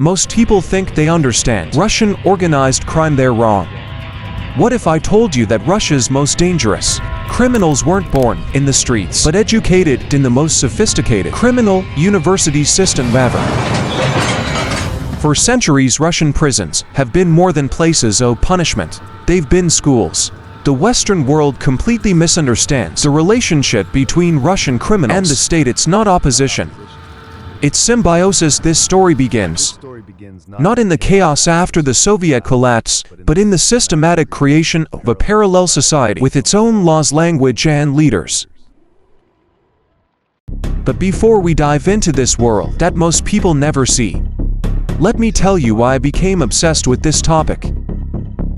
Most people think they understand Russian organized crime. They're wrong. What if I told you that Russia's most dangerous criminals weren't born in the streets, but educated in the most sophisticated criminal university system ever? For centuries, Russian prisons have been more than places of punishment. They've been schools. The Western world completely misunderstands the relationship between Russian criminals and the state. It's not opposition. It's symbiosis. This story begins not in the chaos after the Soviet collapse, but in the systematic creation of a parallel society with its own laws, language, and leaders. But before we dive into this world that most people never see, let me tell you why I became obsessed with this topic.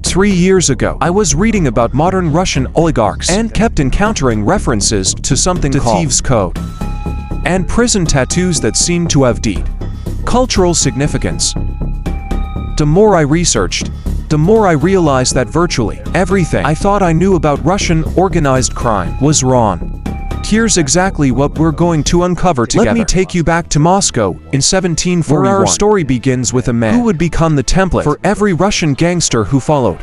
3 years ago, I was reading about modern Russian oligarchs and kept encountering references to something called Thieves code and prison tattoos that seemed to have deep cultural significance. The more I researched, the more I realized that virtually everything I thought I knew about Russian organized crime was wrong. Here's exactly what we're going to uncover together. Let me take you back to Moscow in 1741, where our story begins with a man who would become the template for every Russian gangster who followed.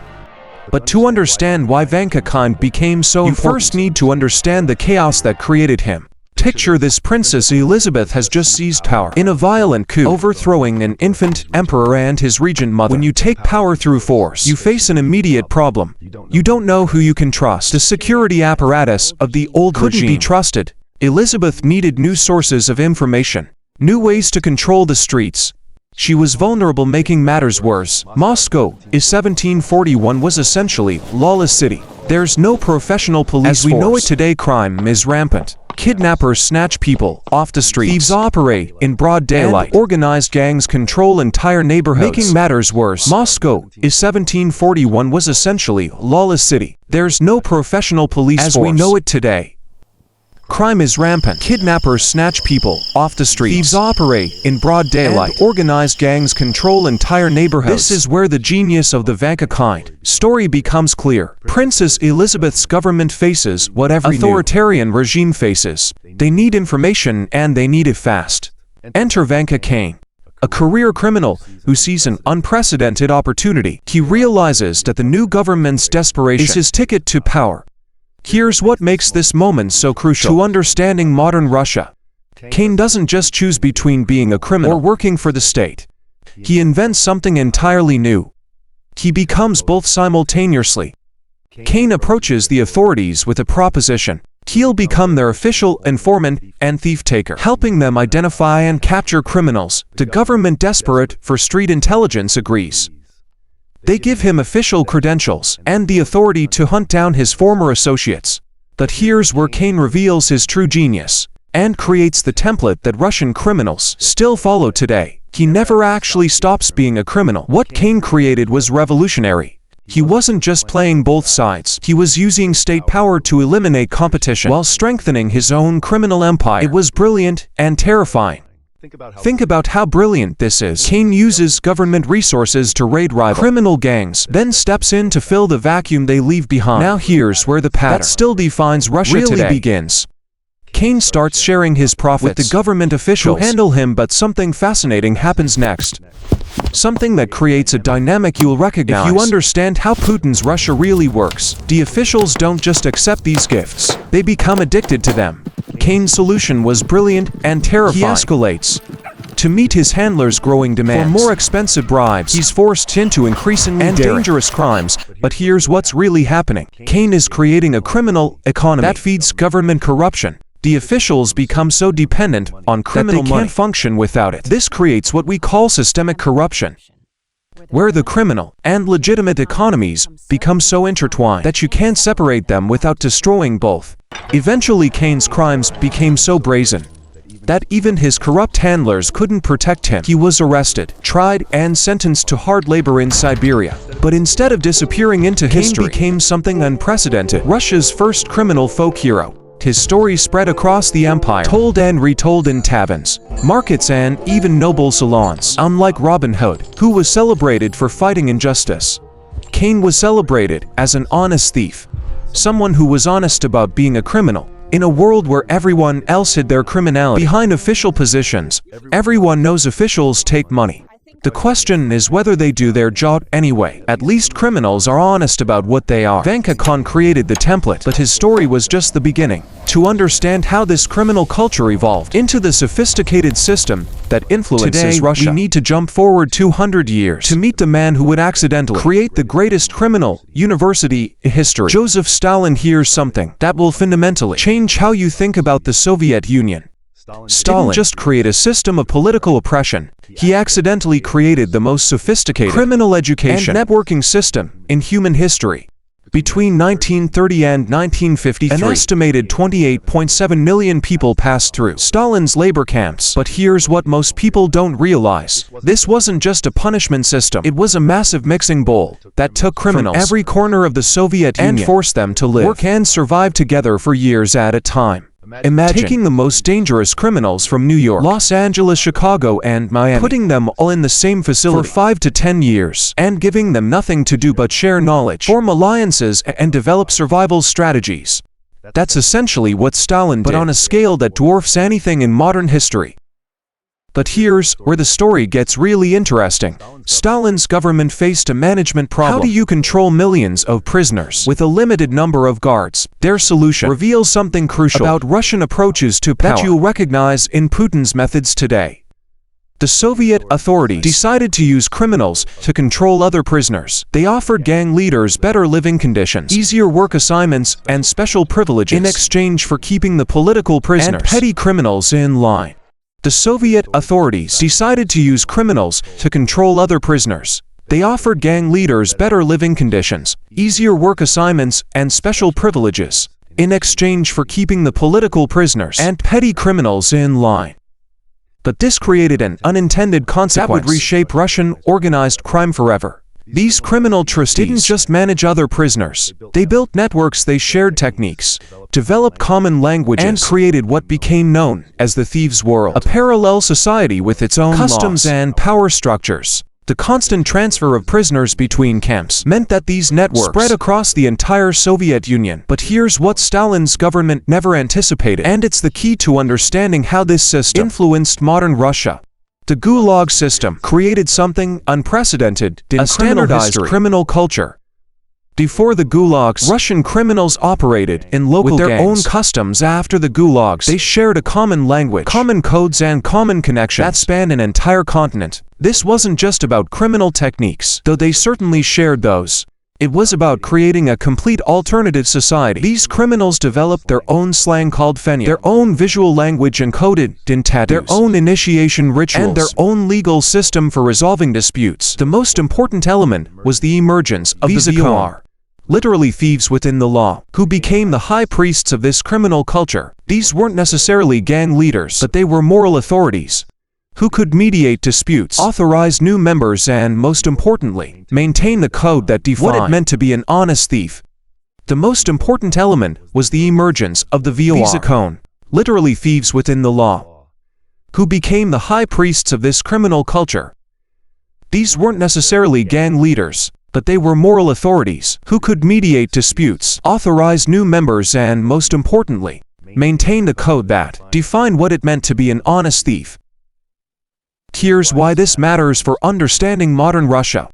But to understand why Vanka Kain became so important, you first need to understand the chaos that created him. Picture this: Princess Elizabeth has just seized power in a violent coup, overthrowing an infant emperor and his regent mother. When you take power through force, you face an immediate problem. You don't know who you can trust. The security apparatus of the old regime couldn't be trusted. Elizabeth needed new sources of information, new ways to control the streets. She was vulnerable. Making matters worse, Moscow in 1741 was essentially a lawless city. There's no professional police force. As we know it today, crime is rampant. Kidnappers snatch people off the streets. Thieves operate in broad daylight. Organized gangs control entire neighborhoods. Making matters worse, Moscow in 1741 was essentially a lawless city. There's no professional police force. As we know it today, crime is rampant. Kidnappers snatch people off the streets. Thieves operate in broad daylight. And organized gangs control entire neighborhoods. This is where the genius of the Vanka Kain story becomes clear. Princess Elizabeth's government faces what every authoritarian regime faces. They need information, and they need it fast. Enter Vanka Kain, a career criminal who sees an unprecedented opportunity. He realizes that the new government's desperation is his ticket to power. Here's what makes this moment so crucial to understanding modern Russia. Kain doesn't just choose between being a criminal or working for the state. He invents something entirely new. He becomes both simultaneously. Kain approaches the authorities with a proposition. He'll become their official informant and thief-taker, helping them identify and capture criminals. The government, desperate for street intelligence, agrees. They give him official credentials and the authority to hunt down his former associates. But here's where Kain reveals his true genius and creates the template that Russian criminals still follow today. He never actually stops being a criminal. What Kain created was revolutionary. He wasn't just playing both sides. He was using state power to eliminate competition while strengthening his own criminal empire. It was brilliant and terrifying. Think about how brilliant this is. Kain uses government resources to raid rival criminal gangs, then steps in to fill the vacuum they leave behind. Now here's where the pattern that still defines Russia today begins. Kain starts sharing his profits with the government officials who handle him, but something fascinating happens next. Something that creates a dynamic you'll recognize. If you understand how Putin's Russia really works, the officials don't just accept these gifts, they become addicted to them. Kain's solution was brilliant and terrifying. He escalates. To meet his handlers' growing demands for more expensive bribes, he's forced into increasingly dangerous crimes. But here's what's really happening. Kain is creating a criminal economy that feeds government corruption. The officials become so dependent on criminal money they can't function without it. This creates what we call systemic corruption, where the criminal and legitimate economies become so intertwined that you can't separate them without destroying both. Eventually, Kain's crimes became so brazen that even his corrupt handlers couldn't protect him. He was arrested, tried, and sentenced to hard labor in Siberia. But instead of disappearing into history, Kain became something unprecedented. Russia's first criminal folk hero. His story spread across the empire, told and retold in taverns, markets, and even noble salons. Unlike Robin Hood, who was celebrated for fighting injustice, Kain was celebrated as an honest thief, someone who was honest about being a criminal. In a world where everyone else hid their criminality behind official positions, everyone knows officials take money. The question is whether they do their job anyway. At least criminals are honest about what they are. Vanka Kain created the template, but his story was just the beginning. To understand how this criminal culture evolved into the sophisticated system that influences Russia, we need to jump forward 200 years to meet the man who would accidentally create the greatest criminal university in history. Joseph Stalin. Here's something that will fundamentally change how you think about the Soviet Union. Stalin didn't just create a system of political oppression, he accidentally created the most sophisticated criminal education and networking system in human history. Between 1930 and 1953, an estimated 28.7 million people passed through Stalin's labor camps. But here's what most people don't realize. This wasn't just a punishment system. It was a massive mixing bowl that took criminals from every corner of the Soviet Union and forced them to live, work, and survive together for years at a time. Imagine taking the most dangerous criminals from New York, Los Angeles, Chicago, and Miami, putting them all in the same facility for 5 to 10 years, and giving them nothing to do but share knowledge, form alliances, and develop survival strategies. That's essentially what Stalin did, but on a scale that dwarfs anything in modern history. But here's where the story gets really interesting. Stalin's government faced a management problem. How do you control millions of prisoners with a limited number of guards? Their solution reveals something crucial about Russian approaches to power that you'll recognize in Putin's methods today. The Soviet authorities decided to use criminals to control other prisoners. They offered gang leaders better living conditions, easier work assignments, and special privileges in exchange for keeping the political prisoners and petty criminals in line. The Soviet authorities decided to use criminals to control other prisoners. They offered gang leaders better living conditions, easier work assignments, and special privileges in exchange for keeping the political prisoners and petty criminals in line. But this created an unintended consequence that would reshape Russian organized crime forever. These criminal trustees didn't just manage other prisoners. They built networks, they shared techniques, developed common languages, and created what became known as the Thieves world, a parallel society with its own customs and power structures. The constant transfer of prisoners between camps meant that these networks spread across the entire Soviet Union. But here's what Stalin's government never anticipated, and it's the key to understanding how this system influenced modern Russia. The Gulag system created something unprecedented in standardized criminal culture. Before the Gulags, Russian criminals operated in local with their gangs. Own customs. After the Gulags, they shared a common language, common codes, and common connections that spanned an entire continent. This wasn't just about criminal techniques, though they certainly shared those. It was about creating a complete alternative society. These criminals developed their own slang called fenya, their own visual language encoded in tattoos, their own initiation rituals, and their own legal system for resolving disputes. The most important element was the emergence of the zakone, literally thieves within the law, who became the high priests of this criminal culture. These weren't necessarily gang leaders, but they were moral authorities who could mediate disputes, authorize new members, and most importantly, maintain the code that defined what it meant to be an honest thief. The most important element was the emergence of the zakone, literally thieves within the law, who became the high priests of this criminal culture. These weren't necessarily gang leaders, but they were moral authorities who could mediate disputes, authorize new members, and most importantly, maintain the code that defined what it meant to be an honest thief. Here's why this matters for understanding modern Russia.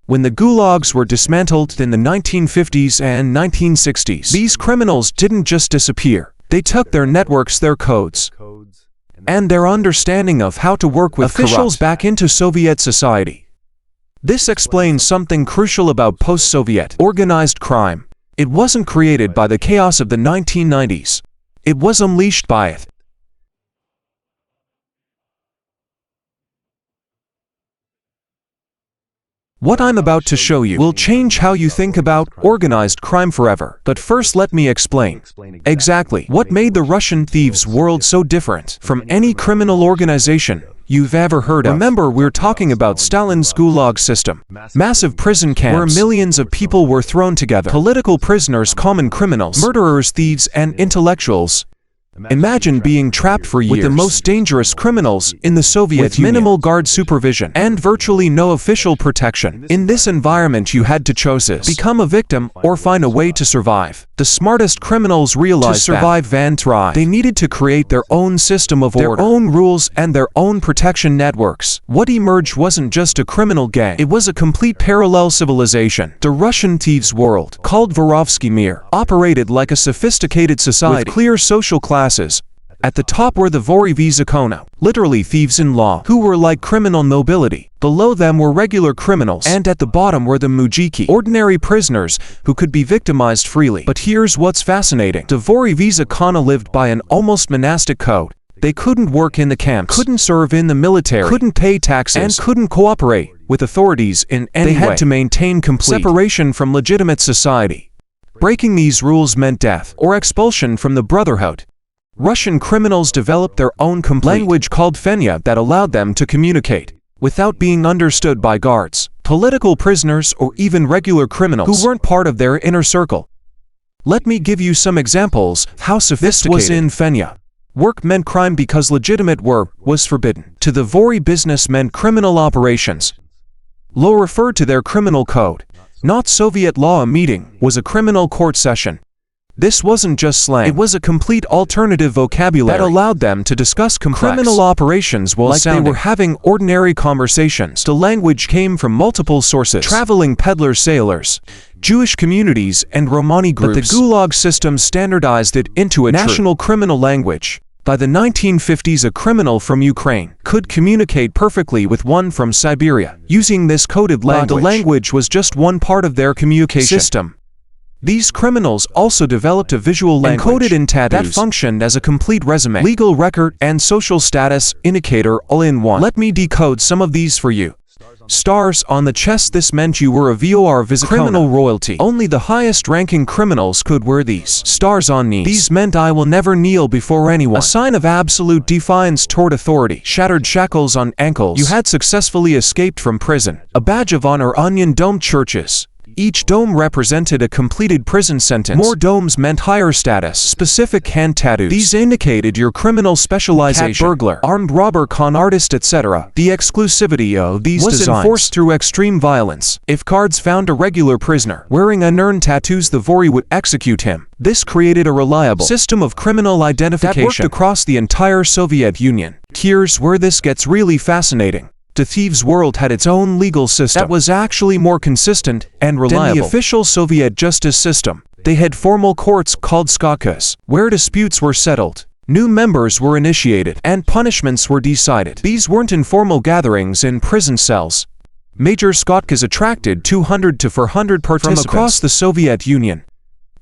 When the gulags were dismantled in the 1950s and 1960s, these criminals didn't just disappear. They took their networks, their codes, and their understanding of how to work with officials back into Soviet society. This explains something crucial about post-Soviet organized crime. It wasn't created by the chaos of the 1990s. It was unleashed by it. What I'm about to show you will change how you think about organized crime forever. But first, let me explain exactly what made the Russian thieves world so different from any criminal organization you've ever heard of. Remember, we're talking about Stalin's Gulag system. Massive prison camps where millions of people were thrown together. Political prisoners, common criminals, murderers, thieves, and intellectuals. Imagine being trapped for years with the most dangerous criminals in the Soviet Union, minimal guard supervision and virtually no official protection. In this environment, you had to choose: become a victim or find a way to survive. The smartest criminals realized to survive Van thrive. They needed to create their own system of order, their own rules, and their own protection networks. What emerged wasn't just a criminal gang, it was a complete parallel civilization. The Russian thieves' world, called Vorovsky Mir, operated like a sophisticated society with clear social classes. At the top were the Vori zakone, literally thieves in law, who were like criminal nobility. Below them were regular criminals, and at the bottom were the mujiki, ordinary prisoners who could be victimized freely. But here's what's fascinating. The Vori zakone lived by an almost monastic code. They couldn't work in the camps, couldn't serve in the military, couldn't pay taxes, and couldn't cooperate with authorities in any way. They had to maintain complete separation from legitimate society. Breaking these rules meant death or expulsion from the brotherhood. Russian criminals developed their own complete language called Fenya that allowed them to communicate without being understood by guards, political prisoners, or even regular criminals who weren't part of their inner circle. Let me give you some examples how sophisticated this was in Fenya. Work meant crime because legitimate work was forbidden. To the Vori, business meant criminal operations. Law referred to their criminal code. Not Soviet law. A meeting was a criminal court session. This wasn't just slang, it was a complete alternative vocabulary that allowed them to discuss complex criminal operations while like they were having ordinary conversations. The language came from multiple sources: traveling peddlers, sailors, Jewish communities, and Romani groups. But the Gulag system standardized it into a national criminal language. By the 1950s, a criminal from Ukraine could communicate perfectly with one from Siberia using this coded language. The language was just one part of their communication system. These criminals also developed a visual language encoded in tattoos that functioned as a complete resume, legal record, and social status indicator all in one. Let me decode some of these for you. Stars on the chest. This meant you were a VOR zakone, criminal royalty. Only the highest-ranking criminals could wear these. Stars on knees. These meant I will never kneel before anyone, a sign of absolute defiance toward authority. Shattered shackles on ankles. You had successfully escaped from prison. A badge of honor. Onion-domed churches. Each dome represented a completed prison sentence. More domes meant higher status. Specific hand tattoos. These indicated your criminal specialization. Cat burglar, armed robber, con artist, etc. The exclusivity of these was enforced through extreme violence. If guards found a regular prisoner wearing unearned tattoos, the Vori would execute him. This created a reliable system of criminal identification that worked across the entire Soviet Union. Here's where this gets really fascinating. The thieves' world had its own legal system that was actually more consistent and reliable than the official Soviet justice system. They had formal courts called skotkas, where disputes were settled, new members were initiated, and punishments were decided. These weren't informal gatherings in prison cells. Major skotkas attracted 200 to 400 participants from across the Soviet Union.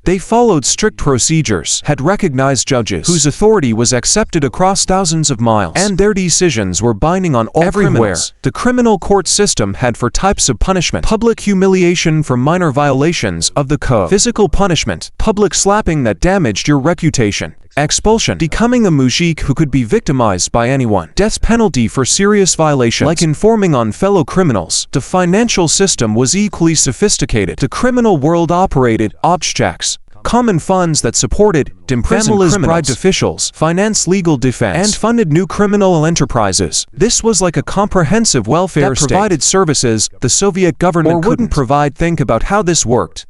They followed strict procedures, had recognized judges whose authority was accepted across thousands of miles, and their decisions were binding on all criminals. The criminal court system had four types of punishment: public humiliation for minor violations of the code, physical punishment, public slapping that damaged your reputation, expulsion, becoming a mujik who could be victimized by anyone, death penalty for serious violations like informing on fellow criminals. The financial system was equally sophisticated. The criminal world operated objects, common funds that supported imprisoned criminals, bribed officials, financed legal defense, and funded new criminal enterprises. This was like a comprehensive welfare state that provided services the Soviet government wouldn't provide. Think about how this worked.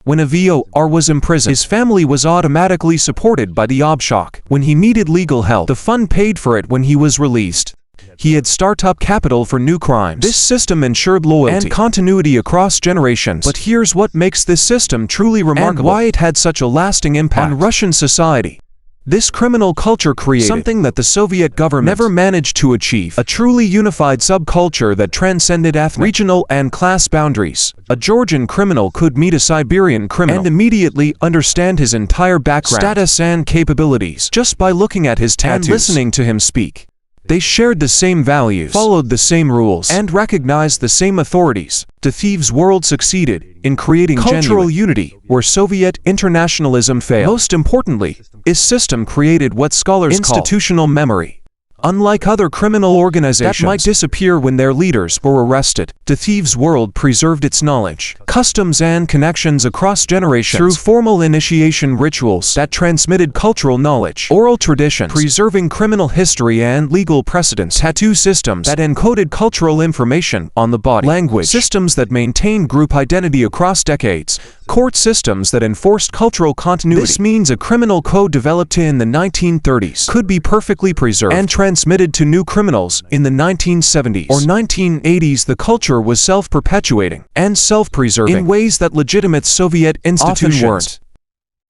When a VOR was imprisoned, his family was automatically supported by the Obshok. When he needed legal help, the fund paid for it when he was released. He had startup capital for new crimes. This system ensured loyalty and continuity across generations. But here's what makes this system truly remarkable and why it had such a lasting impact on Russian society. This criminal culture created something that the Soviet government never managed to achieve: a truly unified subculture that transcended ethnic, regional, and class boundaries. A Georgian criminal could meet a Siberian criminal and immediately understand his entire background, status, and capabilities just by looking at his tattoos and listening to him speak. They shared the same values, followed the same rules, and recognized the same authorities. The thieves' world succeeded in creating cultural unity where Soviet internationalism failed. Most importantly, this system created what scholars call institutional memory. Unlike other criminal organizations that might disappear when their leaders were arrested, the Thieves' world preserved its knowledge, customs and connections across generations through formal initiation rituals that transmitted cultural knowledge, oral traditions, preserving criminal history and legal precedents, tattoo systems that encoded cultural information on the body, language systems that maintained group identity across decades, court systems that enforced cultural continuity. This means a criminal code developed in the 1930s could be perfectly preserved and transmitted to new criminals in the 1970s or 1980s. The culture was self-perpetuating and self-preserving in ways that legitimate Soviet institutions weren't.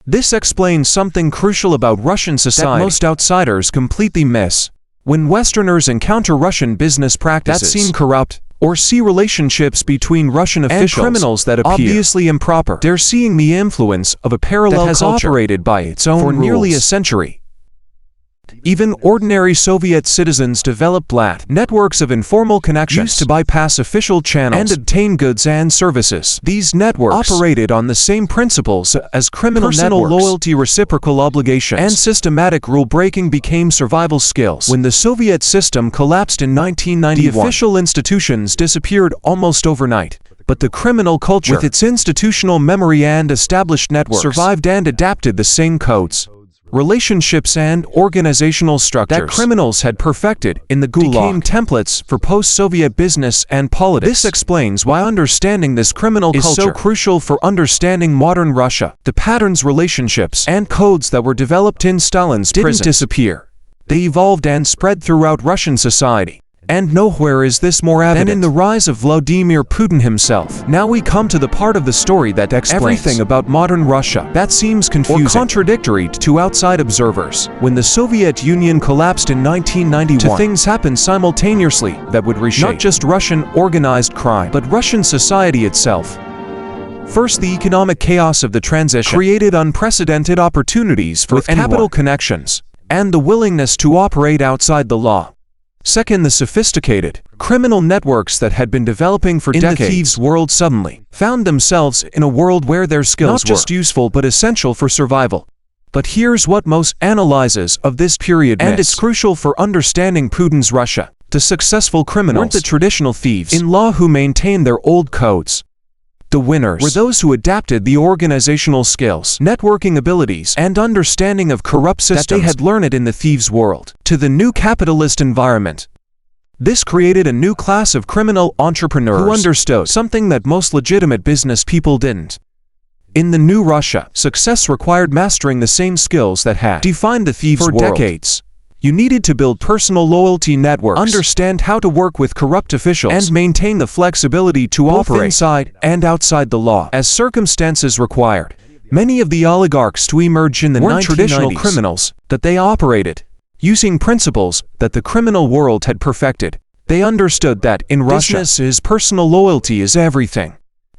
This explains something crucial about Russian society that most outsiders completely miss. When Westerners encounter Russian business practices that seem corrupt, or see relationships between Russian officials and criminals that appear obviously improper, they're seeing the influence of a parallel that has operated by its own for nearly a century. Even ordinary Soviet citizens developed networks of informal connections used to bypass official channels and obtain goods and services. These networks operated on the same principles as criminal personal networks. Loyalty, reciprocal obligations, and systematic rule-breaking became survival skills. When the Soviet system collapsed in 1991, the official institutions disappeared almost overnight. But the criminal culture, with its institutional memory and established networks, survived and adapted the same codes, relationships, and organizational structures that criminals had perfected in the Gulag became templates for post-Soviet business and politics. This explains why understanding this criminal culture is so crucial for understanding modern Russia. The patterns, relationships, and codes that were developed in Stalin's prison didn't disappear. They evolved and spread throughout Russian society. And nowhere is this more evident than in the rise of Vladimir Putin himself. Now we come to the part of the story that explains everything about modern Russia that seems confusing or contradictory to outside observers. When the Soviet Union collapsed in 1991, two things happened simultaneously that would reshape not just Russian organized crime, but Russian society itself. First, the economic chaos of the transition created unprecedented opportunities for capital connections and the willingness to operate outside the law. Second, the sophisticated, criminal networks that had been developing for decades in the Thieves' world suddenly found themselves in a world where their skills were not just useful but essential for survival. But here's what most analyses of this period miss, and it's crucial for understanding Putin's Russia. The successful criminals weren't the traditional thieves in law who maintained their old codes. The winners were those who adapted the organizational skills, networking abilities, and understanding of corrupt systems that they had learned in the Thieves' world to the new capitalist environment. This created a new class of criminal entrepreneurs who understood something that most legitimate business people didn't. In the new Russia, success required mastering the same skills that had defined the Thieves' world for decades. You needed to build personal loyalty networks, understand how to work with corrupt officials, and maintain the flexibility to operate inside and outside the law as circumstances required. Many of the oligarchs to emerge in the 1990s weren't traditional criminals, that they operated using principles that the criminal world had perfected. They understood that in Russia, personal loyalty is everything,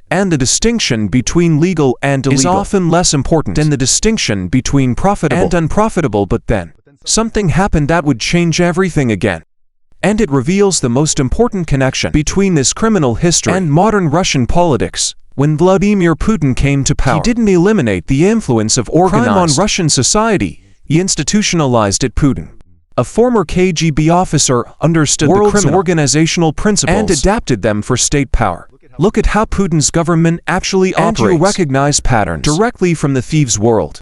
and the distinction between legal and illegal is often less important than the distinction between profitable and unprofitable. But then something happened that would change everything again. And it reveals the most important connection between this criminal history and modern Russian politics. When Vladimir Putin came to power, he didn't eliminate the influence of organized crime on Russian society, he institutionalized it. Putin, a former KGB officer, understood the criminal organizational principles and adapted them for state power. Look at how Putin's government actually operates, and you recognize patterns directly from the Thieves' world.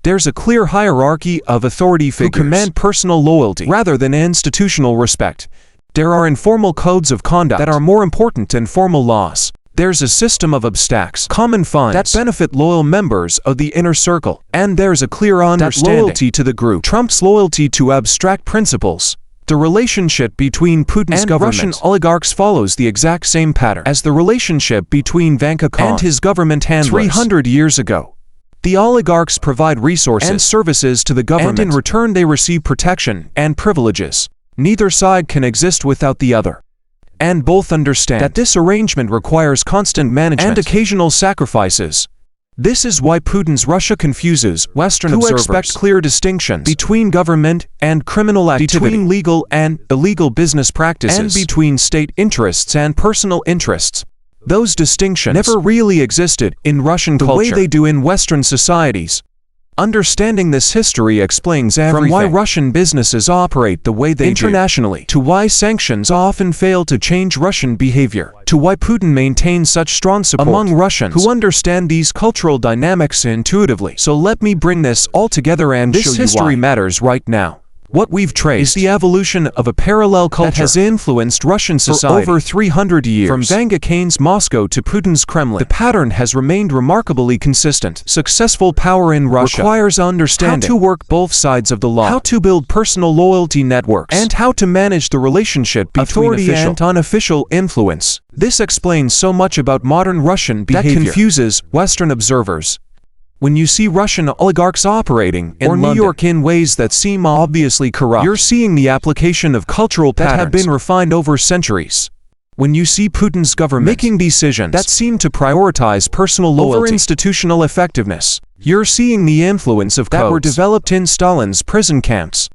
There's a clear hierarchy of authority figures who command personal loyalty rather than institutional respect. There are informal codes of conduct that are more important than formal laws. There's a system of abstracts, common funds that benefit loyal members of the inner circle. And there's a clear understanding that loyalty to the group trumps loyalty to abstract principles. The relationship between Putin's and government Russian oligarchs follows the exact same pattern as the relationship between Vanka Kain and his government handlers 300 years ago. The oligarchs provide resources and services to the government, and in return they receive protection and privileges. Neither side can exist without the other. And both understand that this arrangement requires constant management and occasional sacrifices. This is why Putin's Russia confuses Western observers who expect clear distinctions between government and criminal activity, between legal and illegal business practices, and between state interests and personal interests. Those distinctions never really existed in Russian culture the way they do in Western societies. Understanding this history explains everything. From why Russian businesses operate the way they do internationally, to why sanctions often fail to change Russian behavior, to why Putin maintains such strong support among Russians who understand these cultural dynamics intuitively. So let me bring this all together and show you why. This history matters right now. What we've traced is the evolution of a parallel culture that has influenced Russian society for over 300 years. From Vanka Kain's Moscow to Putin's Kremlin, the pattern has remained remarkably consistent. Successful power in Russia requires understanding how to work both sides of the law, how to build personal loyalty networks, and how to manage the relationship between authority official and unofficial influence. This explains so much about modern Russian behavior that confuses Western observers. When you see Russian oligarchs operating in New York in ways that seem obviously corrupt, you're seeing the application of cultural patterns that have been refined over centuries. When you see Putin's government making decisions that seem to prioritize personal loyalty over institutional effectiveness, you're seeing the influence of codes that were developed in Stalin's prison camps.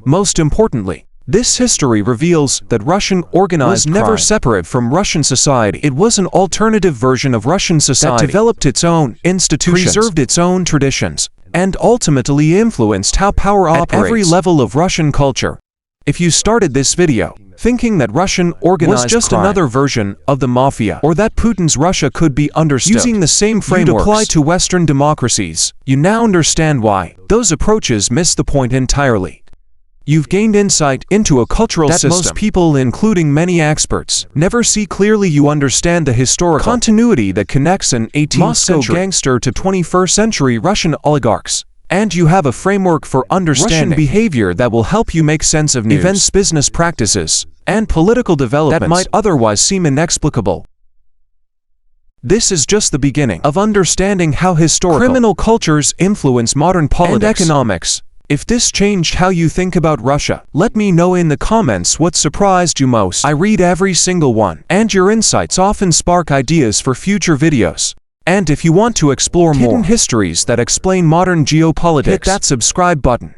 Most importantly, this history reveals that Russian organized crime was never separate from Russian society. It was an alternative version of Russian society that developed its own institutions, preserved its own traditions, and ultimately influenced how power operates at every level of Russian culture. If you started this video thinking that Russian organized was just another version of the mafia, or that Putin's Russia could be understood using the same frameworks applied to Western democracies, you now understand why those approaches miss the point entirely. You've gained insight into a cultural system that most people, including many experts, never see clearly. You understand the historical continuity that connects an 18th century gangster to 21st century Russian oligarchs. And you have a framework for understanding Russian behavior that will help you make sense of news, events, business practices, and political developments that might otherwise seem inexplicable. This is just the beginning of understanding how historical criminal cultures influence modern politics and economics. If this changed how you think about Russia, let me know in the comments what surprised you most. I read every single one, and your insights often spark ideas for future videos. And if you want to explore more hidden histories that explain modern geopolitics, hit that subscribe button.